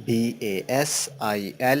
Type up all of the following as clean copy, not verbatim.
BASIL,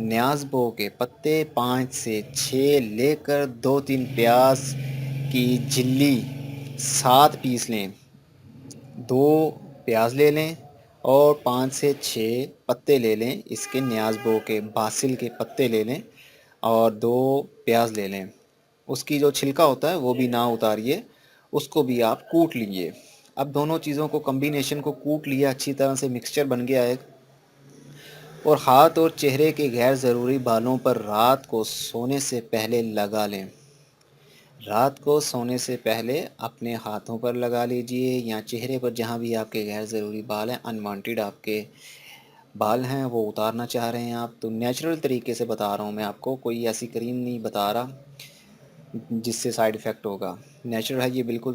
نیازبو کے پتے 5 سے 6 لے کر 2-3 پیاز کی جلی 7 پیس لیں، 2 پیاز لے لیں اور 5 سے 6 پتے لے لیں اس کے نیازبو کے باسل کے پتے لے لیں اور 2 پیاز لے لیں، اس کی جو چھلکا ہوتا ہے وہ بھی نہ اتاریے، اس کو بھی آپ کوٹ لیجئے۔ اب دونوں چیزوں کو کمبینیشن کو کوٹ لیا، اچھی طرح سے مکسچر بن گیا ہے، اور ہاتھ اور چہرے کے غیر ضروری بالوں پر رات کو سونے سے پہلے لگا لیں۔ رات کو سونے سے پہلے اپنے ہاتھوں پر لگا لیجئے یا چہرے پر، جہاں بھی آپ کے غیر ضروری بال ہیں، انوانٹیڈ آپ کے بال ہیں، وہ اتارنا چاہ رہے ہیں آپ، تو نیچرل طریقے سے بتا رہا ہوں میں آپ کو، کوئی ایسی کریم نہیں بتا رہا جس سے سائیڈ ایفیکٹ ہوگا، نیچرل ہے یہ بالکل۔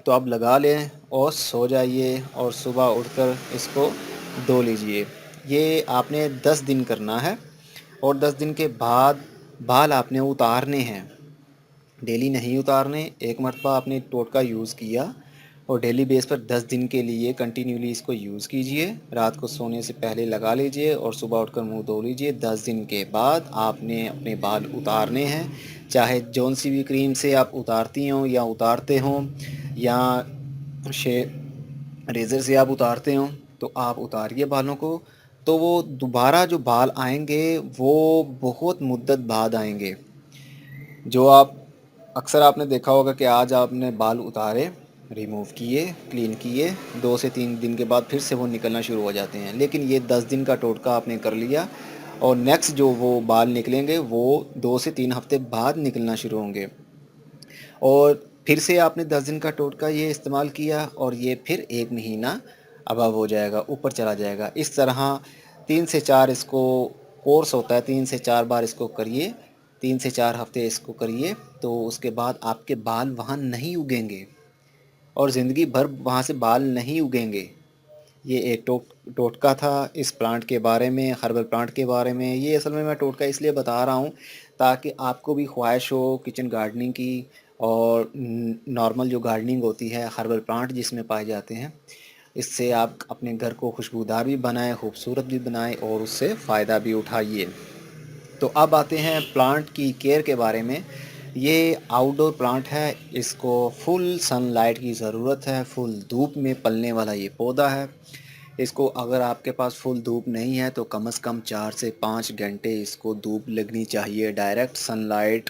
تو آپ لگا لیں اور سو جائیے اور صبح اٹھ کر اس کو دھو لیجئے۔ یہ آپ نے 10 دن کرنا ہے اور 10 دن کے بعد بال آپ نے اتارنے ہیں، ڈیلی نہیں اتارنے۔ ایک مرتبہ آپ نے ٹوٹکا یوز کیا اور ڈیلی بیس پر 10 دن کے لیے کنٹینیولی اس کو یوز کیجئے، رات کو سونے سے پہلے لگا لیجئے اور صبح اٹھ کر منہ دھو لیجئے۔ 10 دن کے بعد آپ نے اپنے بال اتارنے ہیں، چاہے جون سی بھی کریم سے آپ اتارتی ہوں یا اتارتے ہوں یا ریزر سے آپ اتارتے ہوں، تو آپ اتاریے بالوں کو، تو وہ دوبارہ جو بال آئیں گے وہ بہت مدت بعد آئیں گے۔ جو اکثر آپ نے دیکھا ہوگا کہ آج آپ نے بال اتارے، ریموو کیے، کلین کیے، 2 سے 3 دن کے بعد پھر سے وہ نکلنا شروع ہو جاتے ہیں، لیکن یہ 10 دن کا ٹوٹکا آپ نے کر لیا اور نیکسٹ جو وہ بال نکلیں گے وہ 2 سے 3 ہفتے بعد نکلنا شروع ہوں گے، اور پھر سے آپ نے 10 دن کا ٹوٹکا یہ استعمال کیا اور یہ پھر 1 مہینہ ابو ہو جائے گا، اوپر چلا جائے گا۔ اس طرح 3 سے 4 اس کو کورس ہوتا ہے، 3 سے 4 بار اس کو کریے، 3 سے 4 ہفتے اس کو کریے، تو اس کے بعد آپ کے بال وہاں نہیں اگیں گے اور زندگی بھر وہاں سے بال نہیں اگیں گے۔ یہ ایک ٹوٹکا تھا اس پلانٹ کے بارے میں، ہربل پلانٹ کے بارے میں۔ یہ اصل میں ٹوٹکا اس لیے بتا رہا ہوں تاکہ آپ کو بھی خواہش ہو کچن گارڈننگ کی، اور نارمل جو گارڈننگ ہوتی ہے، ہربل پلانٹ جس میں پائے جاتے ہیں، اس سے آپ اپنے گھر کو خوشبودار بھی بنائیں، خوبصورت بھی بنائیں اور اس سے فائدہ بھی اٹھائیے۔ تو اب آتے ہیں پلانٹ کی کیئر کے بارے میں۔ یہ آؤٹ ڈور پلانٹ ہے، اس کو فل سن لائٹ کی ضرورت ہے، فل دھوپ میں پلنے والا یہ پودا ہے۔ اس کو اگر آپ کے پاس فل دھوپ نہیں ہے تو کم از کم 4 سے 5 گھنٹے اس کو دھوپ لگنی چاہیے، ڈائریکٹ سن لائٹ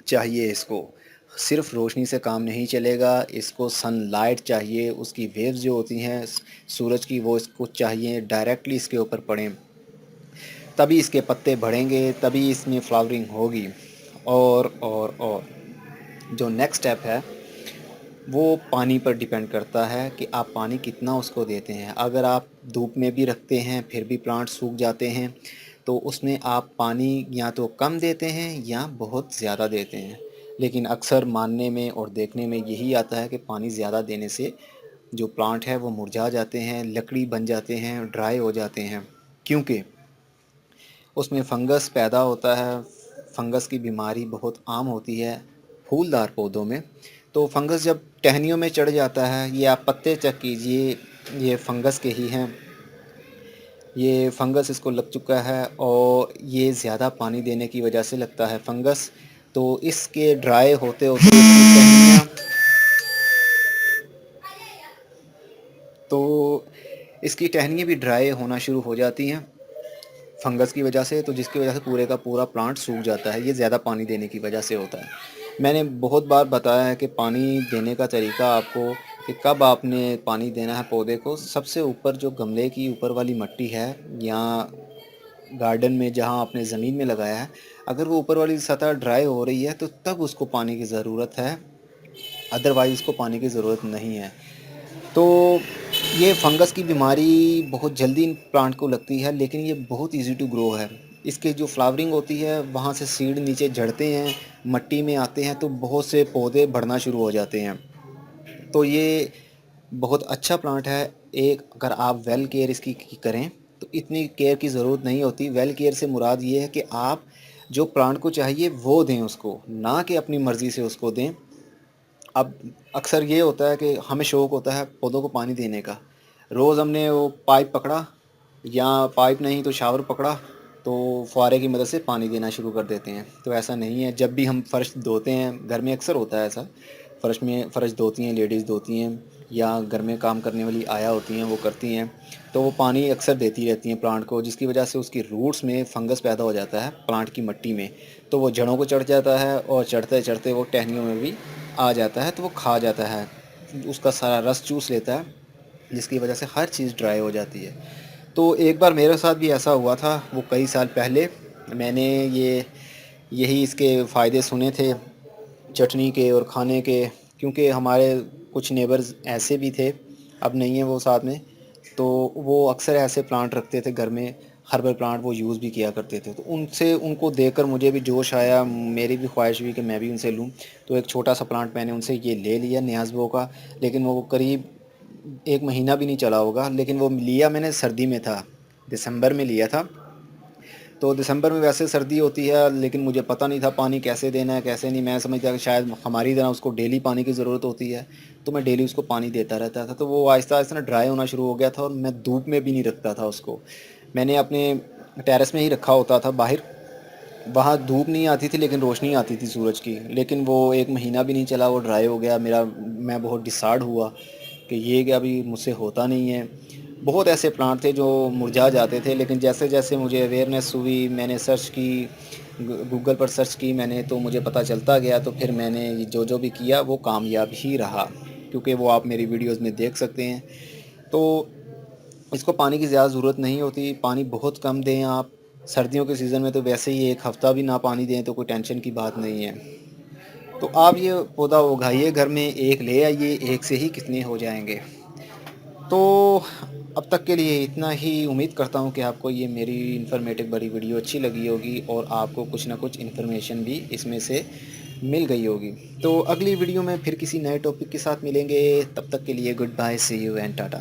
چاہیے اس کو، صرف روشنی سے کام نہیں چلے گا، اس کو سن لائٹ چاہیے، اس کی ویوز جو ہوتی ہیں سورج کی وہ اس کو چاہیے ڈائریکٹلی اس کے اوپر پڑیں، تبھی اس کے پتے بڑھیں گے، تبھی اس میں فلاورنگ ہوگی۔ اور جو نیکسٹ اسٹیپ ہے وہ پانی پر ڈیپینڈ کرتا ہے کہ آپ پانی کتنا اس کو دیتے ہیں۔ اگر آپ دھوپ میں بھی رکھتے ہیں پھر بھی پلانٹ سوکھ جاتے ہیں، تو اس میں آپ پانی یا تو کم دیتے ہیں یا بہت زیادہ دیتے ہیں، لیکن اکثر ماننے میں اور دیکھنے میں یہی آتا ہے کہ پانی زیادہ دینے سے جو پلانٹ ہے وہ مرجھا جاتے ہیں، لکڑی بن جاتے ہیں، ڈرائی ہو جاتے ہیں، کیونکہ اس میں فنگس پیدا ہوتا ہے۔ فنگس کی بیماری بہت عام ہوتی ہے پھولدار پودوں میں، تو فنگس جب ٹہنیوں میں چڑھ جاتا ہے، یہ آپ پتے چیک کیجئے، یہ فنگس کے ہی ہیں، یہ فنگس اس کو لگ چکا ہے اور یہ زیادہ پانی دینے کی وجہ سے لگتا ہے فنگس، تو اس کے ڈرائی ہوتے ہوتے اس کی ٹہنیاں، تو اس کی ٹہنیاں بھی ڈرائی ہونا شروع ہو جاتی ہیں فنگس کی وجہ سے، تو جس کی وجہ سے پورے کا پورا پلانٹ سوکھ جاتا ہے۔ یہ زیادہ پانی دینے کی وجہ سے ہوتا ہے۔ میں نے بہت بار بتایا ہے کہ پانی دینے کا طریقہ آپ کو، کہ کب آپ نے پانی دینا ہے پودے کو۔ سب سے اوپر جو گملے کی اوپر والی مٹی ہے یا گارڈن میں جہاں آپ نے زمین میں لگایا ہے، اگر وہ اوپر والی سطح ڈرائی ہو رہی ہے تو تب اس کو پانی کی ضرورت ہے، ادروائز اس کو پانی کی ضرورت نہیں ہے۔ تو یہ فنگس کی بیماری بہت جلدی پلانٹ کو لگتی ہے، لیکن یہ بہت ایزی ٹو گرو ہے۔ اس کے جو فلاورنگ ہوتی ہے وہاں سے سیڈ نیچے جڑتے ہیں، مٹی میں آتے ہیں، تو بہت سے پودے بڑھنا شروع ہو جاتے ہیں۔ تو یہ بہت اچھا پلانٹ ہے۔ ایک اگر آپ ویل کیئر اس کی کریں تو اتنی کیئر کی ضرورت نہیں ہوتی۔ ویل کیئر سے مراد یہ ہے کہ آپ جو پلانٹ کو چاہیے وہ دیں اس کو، نہ کہ اپنی مرضی سے اس کو دیں۔ اب اکثر یہ ہوتا ہے کہ ہمیں شوق ہوتا ہے پودوں کو پانی دینے کا، روز ہم نے وہ پائپ پکڑا یا پائپ نہیں تو شاور پکڑا تو فوارے کی مدد سے پانی دینا شروع کر دیتے ہیں۔ تو ایسا نہیں ہے، جب بھی ہم فرش دھوتے ہیں، گھر میں اکثر ہوتا ہے ایسا، فرش دھوتی ہیں، لیڈیز دھوتی ہیں، یا گھر میں کام کرنے والی آیا ہوتی ہیں وہ کرتی ہیں، تو وہ پانی اکثر دیتی رہتی ہیں پلانٹ کو، جس کی وجہ سے اس کی روٹس میں فنگس پیدا ہو جاتا ہے پلانٹ کی مٹی میں، تو وہ جڑوں کو چڑھ جاتا ہے، اور چڑھتے چڑھتے وہ ٹہنیوں میں بھی آ جاتا ہے، تو وہ کھا جاتا ہے، اس کا سارا رس چوس لیتا ہے، جس کی وجہ سے ہر چیز ڈرائی ہو جاتی ہے۔ تو ایک بار میرے ساتھ بھی ایسا ہوا تھا، وہ کئی سال پہلے، میں نے یہی اس کے فائدے سنے تھے چٹنی کے اور کھانے کے، کیونکہ ہمارے کچھ نیبرز ایسے بھی تھے، اب نہیں ہیں وہ ساتھ میں، تو وہ اکثر ایسے پلانٹ رکھتے تھے گھر میں، ہربل پلانٹ وہ یوز بھی کیا کرتے تھے، تو ان کو دیکھ کر مجھے بھی جوش آیا، میری بھی خواہش ہوئی کہ میں بھی ان سے لوں، تو ایک چھوٹا سا پلانٹ میں نے ان سے یہ لے لیا نیازبو کا، لیکن وہ قریب 1 مہینہ بھی نہیں چلا ہوگا، لیکن وہ لیا میں نے سردی میں تھا، دسمبر میں لیا تھا، تو دسمبر میں ویسے سردی ہوتی ہے، لیکن مجھے پتہ نہیں تھا پانی کیسے دینا ہے کیسے نہیں، میں سمجھتا کہ شاید ہماری طرح اس کو ڈیلی پانی کی ضرورت ہوتی ہے، تو میں ڈیلی اس کو پانی دیتا رہتا تھا، تو وہ آہستہ آہستہ ڈرائی ہونا شروع ہو گیا تھا، اور میں دھوپ میں بھی نہیں رکھتا تھا اس کو، میں نے اپنے ٹیرس میں ہی رکھا ہوتا تھا باہر، وہاں دھوپ نہیں آتی تھی لیکن روشنی آتی تھی سورج کی، لیکن وہ 1 مہینہ بھی نہیں چلا، وہ ڈرائی ہو گیا، میں بہت ڈسارڈ ہوا کہ یہ کہ ابھی مجھ سے ہوتا نہیں ہے۔ بہت ایسے پلانٹ تھے جو مرجھا جاتے تھے، لیکن جیسے جیسے مجھے اویئرنیس ہوئی، میں نے سرچ کی، گوگل پر سرچ کی میں نے، تو مجھے پتہ چلتا گیا، تو پھر میں نے جو بھی کیا وہ کامیاب ہی رہا، کیونکہ وہ آپ میری ویڈیوز میں دیکھ سکتے ہیں۔ تو اس کو پانی کی زیادہ ضرورت نہیں ہوتی، پانی بہت کم دیں آپ، سردیوں کے سیزن میں تو ویسے ہی 1 ہفتہ بھی نہ پانی دیں تو کوئی ٹینشن کی بات نہیں ہے۔ تو آپ یہ پودا اگائیے گھر میں، ایک لے آئیے، ایک سے ہی کتنے ہو جائیں گے۔ تو اب تک کے لیے اتنا ہی، امید کرتا ہوں کہ آپ کو یہ میری انفارمیٹیو بڑی ویڈیو اچھی لگی ہوگی، اور آپ کو کچھ نہ کچھ انفارمیشن بھی اس میں سے مل گئی ہوگی۔ تو اگلی ویڈیو میں پھر کسی نئے ٹاپک کے ساتھ ملیں گے، تب تک کے لیے goodbye, see you and Tata.